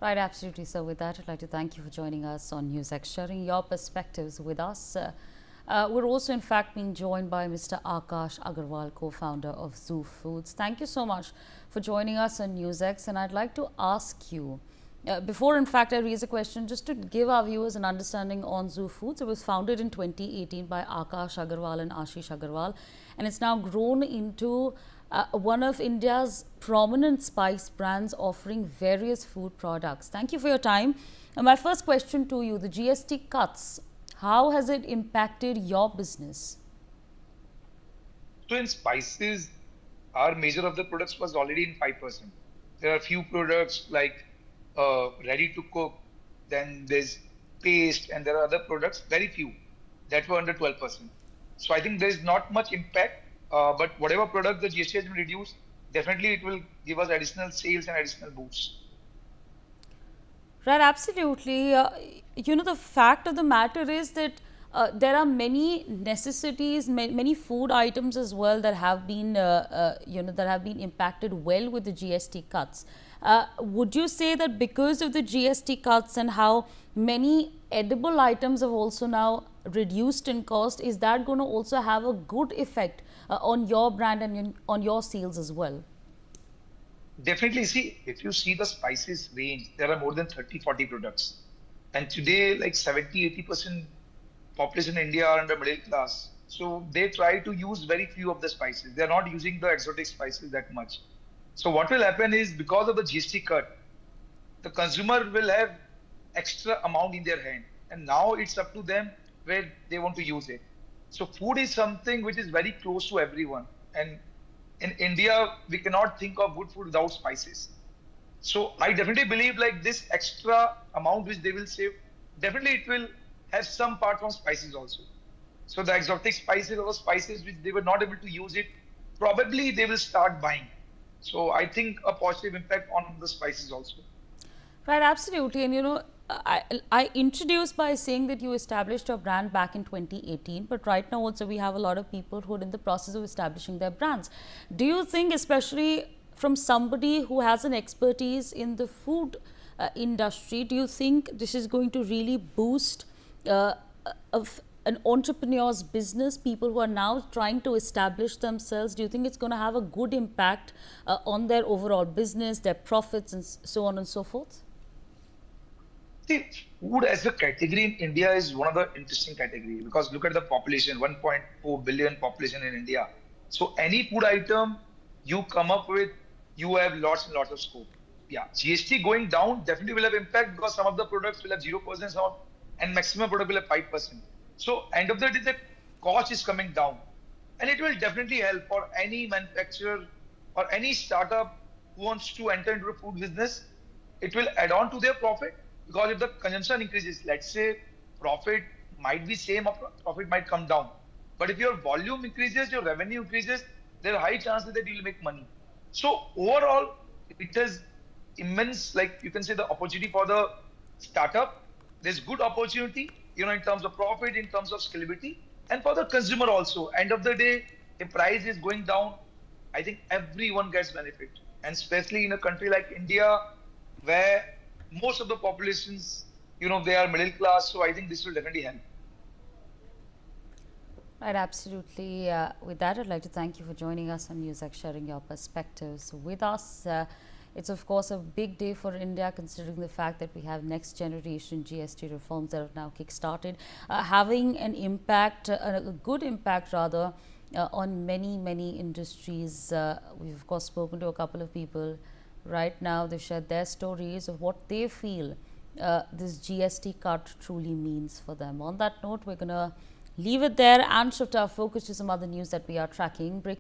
Right, absolutely. So with that, I'd like to thank you for joining us on Newsx, sharing your perspectives with us. We're also, in fact, being joined by Mr. Akash Agrawal, co-founder of Zoff Foods. Thank you so much for joining us on Newsx. And I'd like to ask you, before, in fact, I raise a question, just to give our viewers an understanding on Zoff Foods. It was founded in 2018 by Akash Agrawal and Ashish Agrawal, and it's now grown into one of India's prominent spice brands offering various food products. Thank you for your time. My first question to you, the GST cuts, how has it impacted your business? So in spices, our measure of the products was already in 5%. There are few products like ready to cook, then there's paste, and there are other products, very few, that were under 12%. So I think there's not much impact, but whatever product the GST has been reduced, definitely it will give us additional sales and additional boosts. Right, absolutely. The fact of the matter is that there are many necessities, many food items as well that have been, that have been impacted well with the GST cuts. Would you say that because of the GST cuts and how many edible items have also now reduced in cost, is that going to also have a good effect on your brand and on your sales as well? Definitely, see, if you see the spices range, there are more than 30, 40 products. And today, like 70, 80% population in India are under middle class. So they try to use very few of the spices. They're not using the exotic spices that much. So what will happen is because of the GST cut, the consumer will have extra amount in their hand. And now it's up to them where they want to use it. So food is something which is very close to everyone. And in India, we cannot think of good food without spices. So I definitely believe like this extra amount which they will save, definitely it will have some part from spices also. So the exotic spices or spices which they were not able to use it, probably they will start buying. So I think a positive impact on the spices also. Right, absolutely. And I introduced by saying that you established your brand back in 2018, but right now also we have a lot of people who are in the process of establishing their brands. Do you think, especially from somebody who has an expertise in the food industry, do you think this is going to really boost of an entrepreneur's business, people who are now trying to establish themselves? Do you think it's going to have a good impact on their overall business, their profits, and so on and so forth? See, food as a category in India is one of the interesting category because look at the population, 1.4 billion population in India. So any food item you come up with, you have lots and lots of scope. Yeah, GST going down definitely will have impact because some of the products will have 0% off and maximum product will have 5%. So end of the day, the cost is coming down and it will definitely help for any manufacturer or any startup who wants to enter into a food business. It will add on to their profit because if the consumption increases, let's say profit might be same or profit might come down. But if your volume increases, your revenue increases, there are high chances that you'll make money. So overall, it is immense, like you can say the opportunity for the startup. There's good opportunity, in terms of profit, in terms of scalability, and for the consumer also. End of the day, if price is going down, I think everyone gets benefit. And especially in a country like India, where most of the populations, they are middle class. So I think this will definitely help. Right, absolutely. With that, I'd like to thank you for joining us on Newsx, sharing your perspectives with us. It's of course a big day for India, considering the fact that we have next generation GST reforms that have now kick-started, having an impact, a good impact rather, on many industries. We've of course spoken to a couple of people right now. They've shared their stories of what they feel this GST cut truly means for them. On that note, we're going to leave it there and shift our focus to some other news that we are tracking.